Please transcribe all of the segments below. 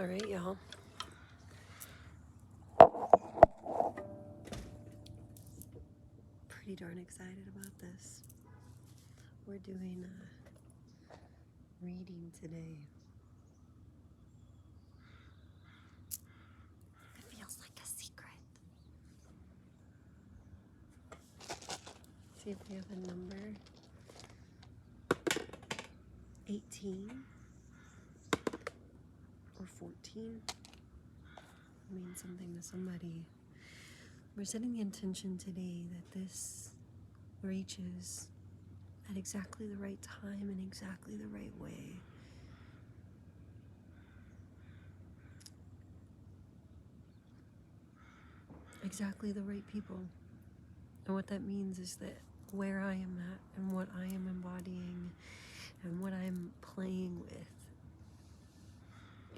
All right, y'all. Pretty darn excited about this. We're doing a reading today. It feels like a secret. See if we have a number. 18 or 14. Means something to somebody. We're setting the intention today that this reaches at exactly the right time and exactly the right way. Exactly the right people. And what that means is that where I am at and what I am embodying and what I'm playing with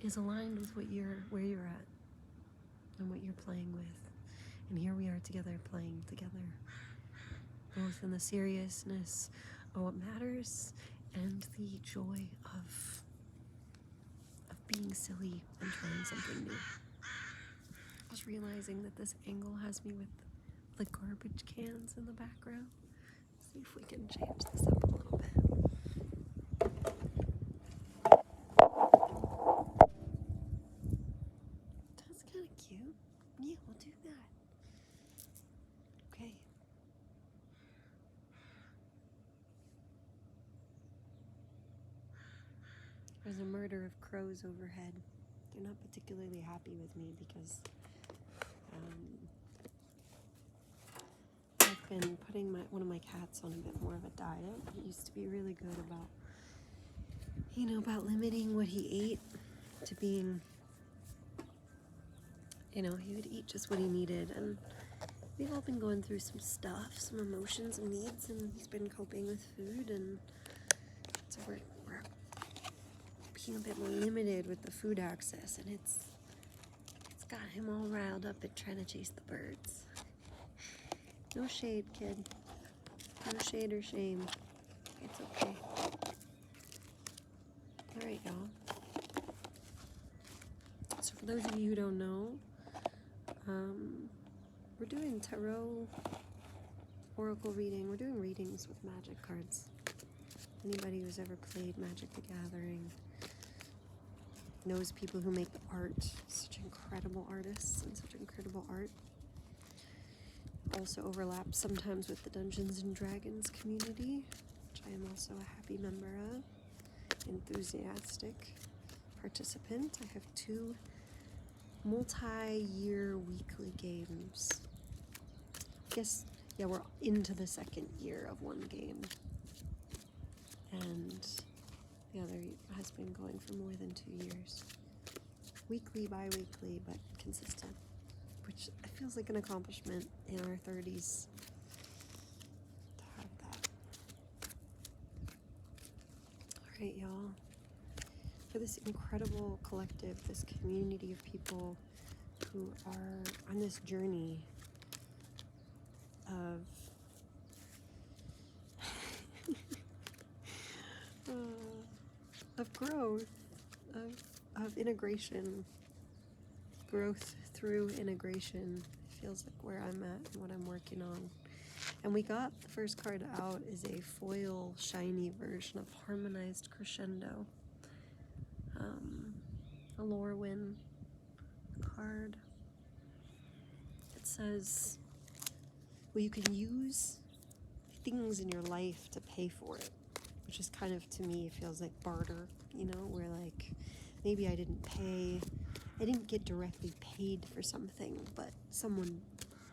is aligned with where you're at and what you're playing with. And here we are together, playing together, both in the seriousness of what matters and the joy of being silly and trying something new. I was realizing that this angle has me with the garbage cans in the background. See if we can change this up a little bit. That's kind of cute. Yeah, we'll do that. Okay. There's a murder of crows overhead. They're not particularly happy with me because I've been putting one of my cats on a bit more of a diet. He used to be really good about, about limiting what he ate to being, he would eat just what he needed. And we've all been going through some stuff, some emotions and needs, and he's been coping with food. And so we're being a bit more limited with the food access, and it's got him all riled up at trying to chase the birds. No shade, kid. No shade or shame. It's okay. Alright, y'all. So for those of you who don't know, we're doing tarot oracle reading. We're doing readings with magic cards. Anybody who's ever played Magic the Gathering knows people who make the art. Such incredible artists and such incredible art. Also overlaps sometimes with the Dungeons and Dragons community, which I am also a happy member of. Enthusiastic participant. I have 2 multi-year weekly games. I guess, yeah, we're into the 2nd year of one game. And the other has been going for more than 2 years. Weekly, bi-weekly, but consistent. Which feels like an accomplishment in our 30s to have that. Alright, y'all. For this incredible collective, this community of people who are on this journey of growth, of integration, growth through integration, feels like where I'm at and what I'm working on. And we got the first card out is a foil shiny version of Harmonized Crescendo, a Lorwyn card. It says, well, you can use things in your life to pay for it, which is kind of, to me, feels like barter, where like maybe I didn't get directly paid for something, but someone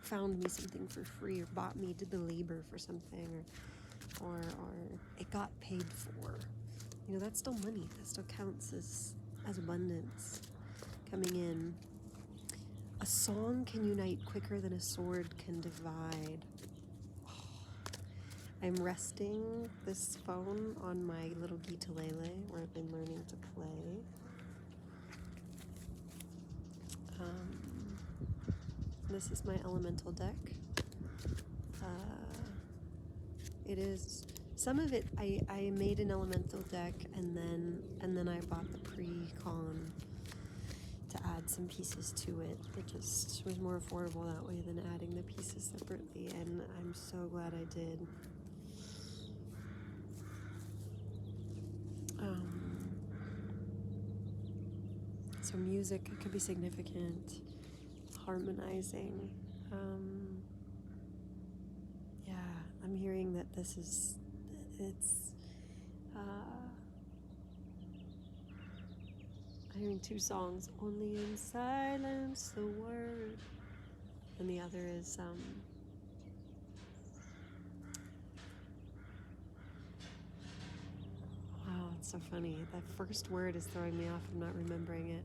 found me something for free or bought me, did the labor for something, or it got paid for. That's still money. That still counts as abundance coming in. A song can unite quicker than a sword can divide. I'm resting this phone on my little guitarele where I've been learning to play. This is my elemental deck. It is, some of it I made an elemental deck and then I bought the pre-con to add some pieces to it. It just was more affordable that way than adding the pieces separately, and I'm so glad I did. So music, it could be significant, harmonizing. Yeah, I'm hearing that it's I'm hearing two songs, Only in Silence the Word, and the other is wow, it's so funny. That first word is throwing me off. I'm not remembering it.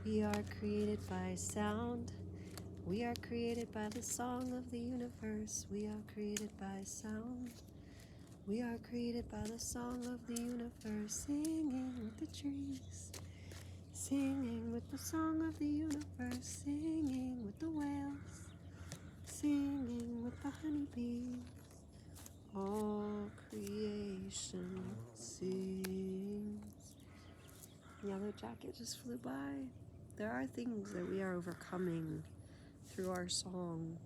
We are created by sound. We are created by the song of the universe. We are created by sound. We are created by the song of the universe. Singing with the trees. Singing with the song of the universe. Singing with the whales. Singing with the honeybees. All creation sings. Yellow jacket just flew by. There are things that we are overcoming through our song.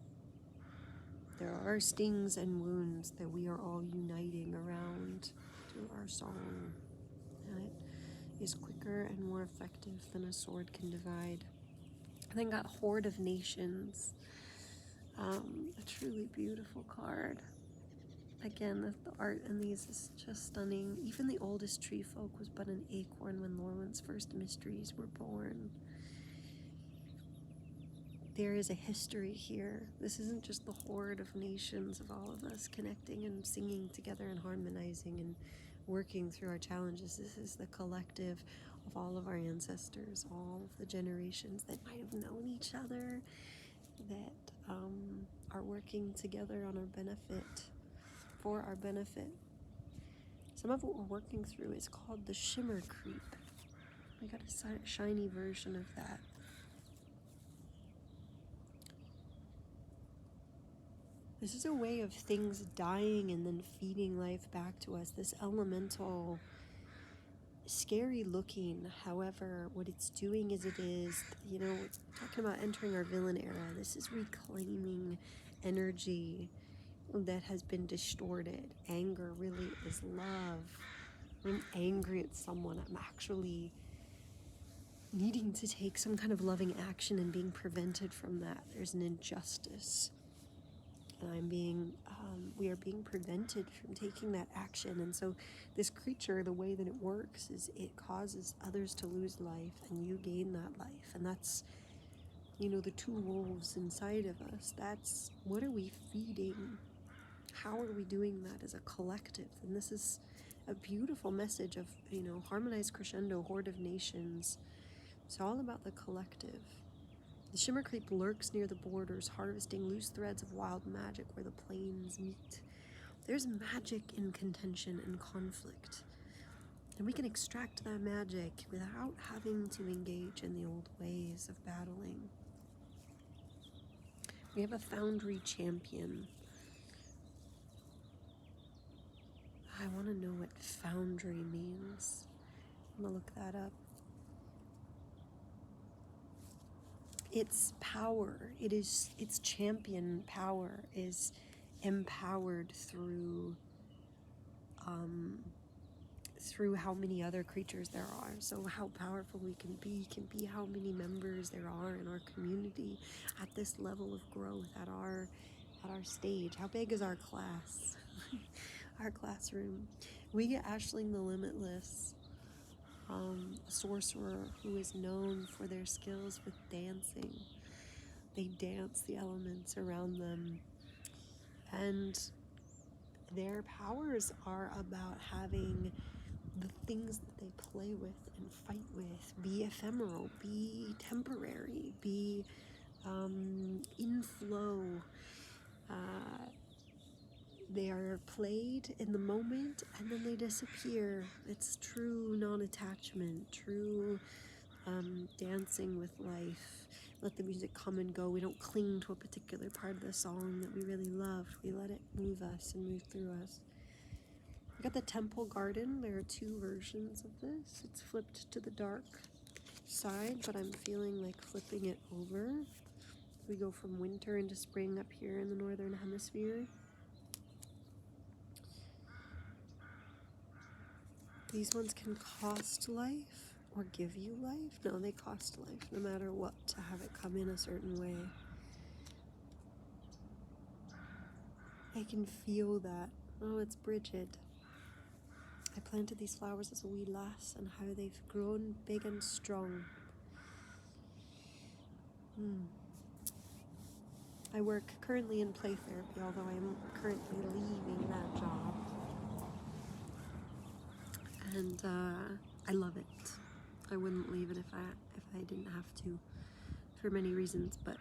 There are stings and wounds that we are all uniting around through our song. And it is quicker and more effective than a sword can divide. And then got Horde of Nations. A truly beautiful card. Again, the art in these is just stunning. Even the oldest tree folk was but an acorn when Lorwyn's first mysteries were born. There is a history here. This isn't just the horde of nations of all of us connecting and singing together and harmonizing and working through our challenges. This is the collective of all of our ancestors, all of the generations that might have known each other, that are working together on our benefit, for our benefit. Some of what we're working through is called the Shimmer Creep. I got a shiny version of that. This is a way of things dying and then feeding life back to us. This elemental, scary looking, however, what it's doing is it's talking about entering our villain era. This is reclaiming energy that has been distorted. Anger really is love. When I'm angry at someone, I'm actually needing to take some kind of loving action and being prevented from that. There's an injustice. And we are being prevented from taking that action. And so this creature, the way that it works is it causes others to lose life and you gain that life. And that's, the two wolves inside of us. That's, what are we feeding? How are we doing that as a collective? And this is a beautiful message of, harmonized crescendo, horde of nations. It's all about the collective. The Shimmer Creep lurks near the borders, harvesting loose threads of wild magic where the planes meet. There's magic in contention and conflict, and we can extract that magic without having to engage in the old ways of battling. We have a Foundry champion. I want to know what Foundry means. I'm going to look that up. Its power, its champion power is empowered through how many other creatures there are. So how powerful we can be how many members there are in our community at this level of growth, at our stage. How big is our class? Our classroom. We get Ashling the Limitless, a sorcerer who is known for their skills with dancing. They dance the elements around them, and their powers are about having the things that they play with and fight with be ephemeral, be temporary, be in flow. They are played in the moment and then they disappear. It's true non-attachment, true dancing with life. Let the music come and go. We don't cling to a particular part of the song that we really love. We let it move us and move through us. I got the Temple Garden. There are two versions of this. It's flipped to the dark side, but I'm feeling like flipping it over. We go from winter into spring up here in the northern hemisphere. These ones can cost life or give you life. No, they cost life, no matter what, to have it come in a certain way. I can feel that. Oh, it's Bridget. I planted these flowers as a wee lass, and how they've grown big and strong. I work currently in play therapy, although I'm currently leaving that job. And I love it. I wouldn't leave it if I didn't have to, for many reasons. But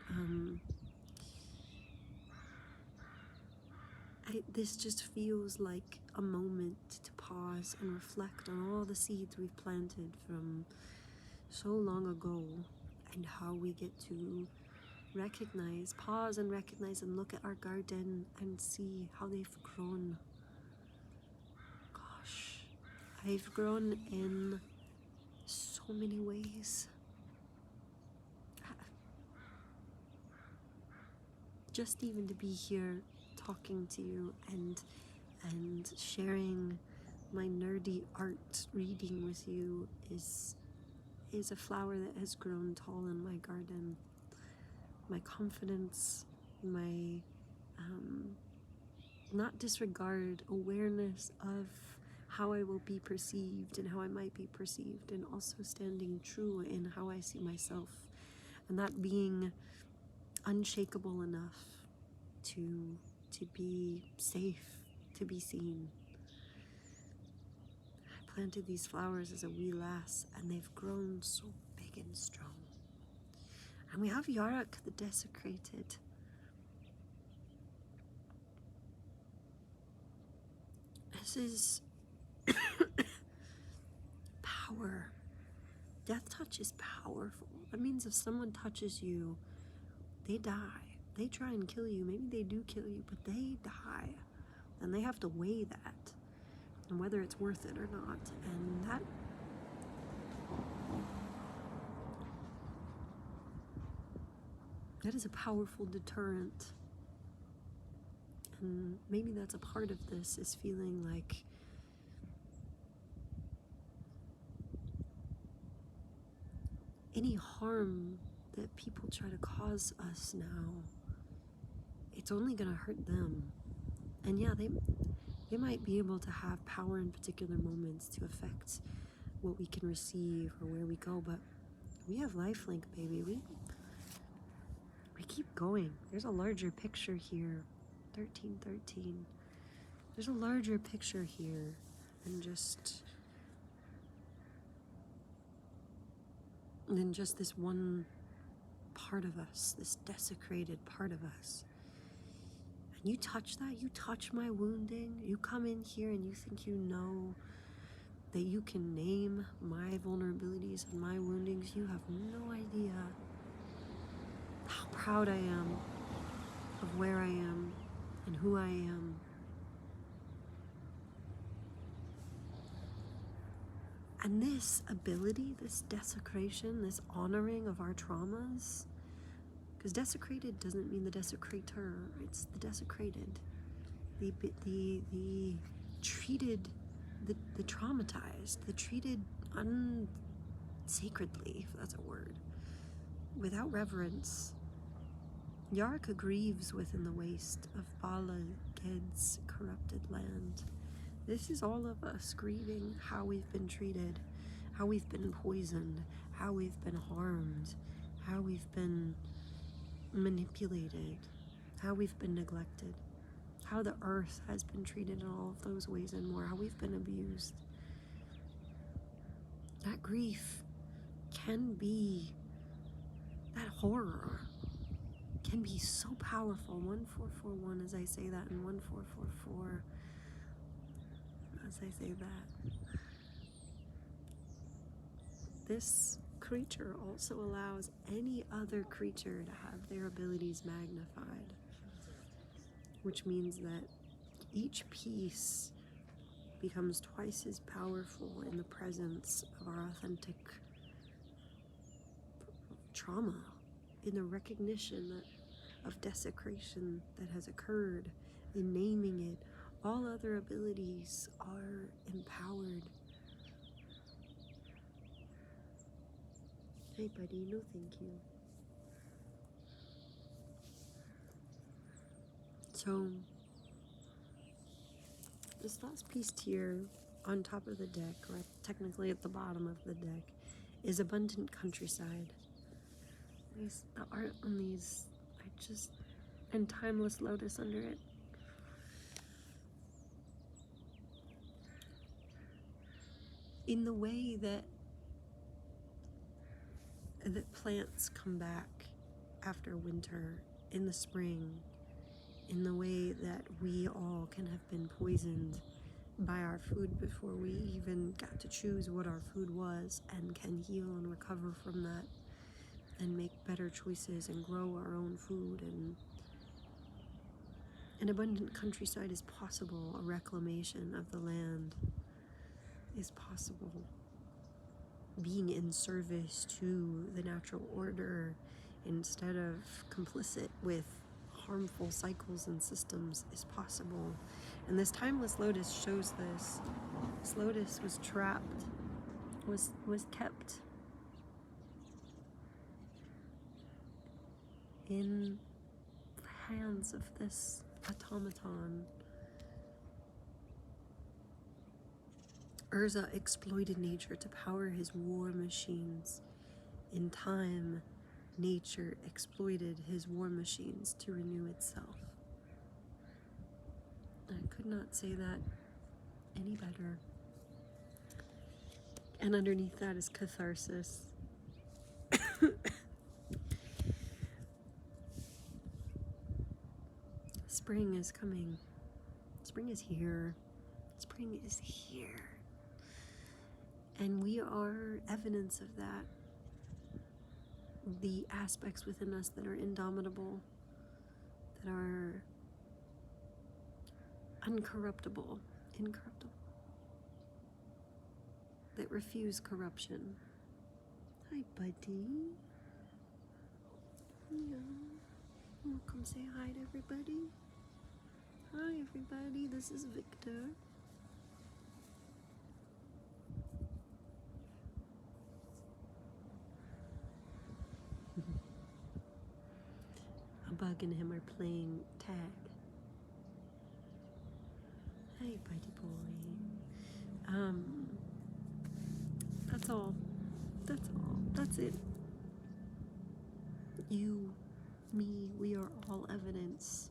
this just feels like a moment to pause and reflect on all the seeds we've planted from so long ago, and how we get to pause and recognize and look at our garden and see how they've grown. Gosh, I've grown in so many ways. Just even to be here talking to you and sharing my nerdy art reading with you is a flower that has grown tall in my garden. My confidence, my not disregard, awareness of how I will be perceived and how I might be perceived, and also standing true in how I see myself, and that being unshakable enough to be safe, to be seen. I planted these flowers as a wee lass, and they've grown so big and strong. And we have Yarok the Desecrated. This is power. Death touch is powerful. That means if someone touches you, they die. They try and kill you. Maybe they do kill you, but they die. And they have to weigh that, and whether it's worth it or not. And that is a powerful deterrent. And maybe that's a part of this, is feeling like any harm that people try to cause us now, it's only gonna hurt them. And yeah, they might be able to have power in particular moments to affect what we can receive or where we go, but we have lifelink, baby. We keep going. There's a larger picture here. 1313. There's a larger picture here than just this one part of us, this desecrated part of us. And you touch that, you touch my wounding, you come in here and you think you know that you can name my vulnerabilities and my woundings. You have no idea how proud I am of where I am and who I am. And this ability, this desecration, this honoring of our traumas, because desecrated doesn't mean the desecrator, it's the desecrated, the treated, the traumatized, the treated unsacredly, if that's a word, without reverence. Yarka grieves within the waste of Bala Ged's corrupted land. This is all of us grieving how we've been treated, how we've been poisoned, how we've been harmed, how we've been manipulated, how we've been neglected, how the earth has been treated in all of those ways and more, how we've been abused. That grief can be, that horror can be so powerful. 1441 as I say that, and 1444 as I say that. This creature also allows any other creature to have their abilities magnified, which means that each piece becomes twice as powerful in the presence of our authentic trauma, in the recognition of desecration that has occurred, in naming it. All other abilities are empowered. Hey buddy, no thank you. So, this last piece here on top of the deck, or technically at the bottom of the deck, is abundant countryside. The art on these, and timeless lotus under it. In the way that plants come back after winter in the spring, in the way that we all can have been poisoned by our food before we even got to choose what our food was, and can heal and recover from that and make better choices and grow our own food. And an abundant countryside is possible. A reclamation of the land is possible. Being in service to the natural order instead of complicit with harmful cycles and systems is possible. And this timeless lotus shows this. This lotus was trapped, was kept in the hands of this automaton. Urza exploited nature to power his war machines. In time, nature exploited his war machines to renew itself. I could not say that any better. And underneath that is catharsis. Spring is coming. Spring is here. Spring is here. And we are evidence of that. The aspects within us that are indomitable, that are incorruptible, that refuse corruption. Hi, buddy. Yeah. Oh, come say hi to everybody. Hi, everybody. This is Victor. A bug and him are playing tag. Hey, buddy boy. That's all. That's all. That's it. You, me, we are all evidence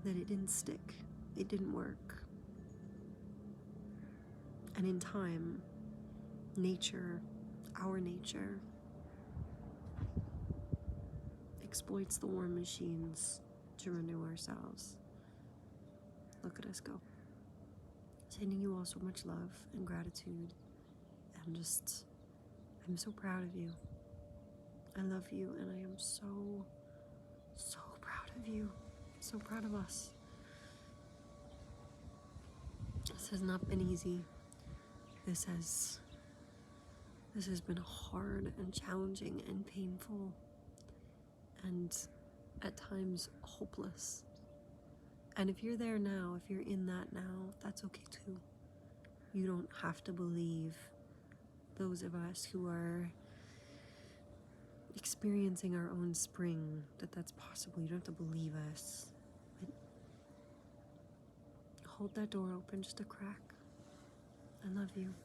that it didn't stick. It didn't work. And in time, nature, our nature, exploits the war machines to renew ourselves. Look at us go. Sending you all so much love and gratitude, and I'm so proud of you. I love you, and I am so proud of you. So proud of us. This has not been easy. This has been hard and challenging and painful, and at times hopeless. And if you're there now, if you're in that now, that's okay too. You don't have to believe those of us who are experiencing our own spring, that's possible. You don't have to believe us. But hold that door open just a crack. I love you.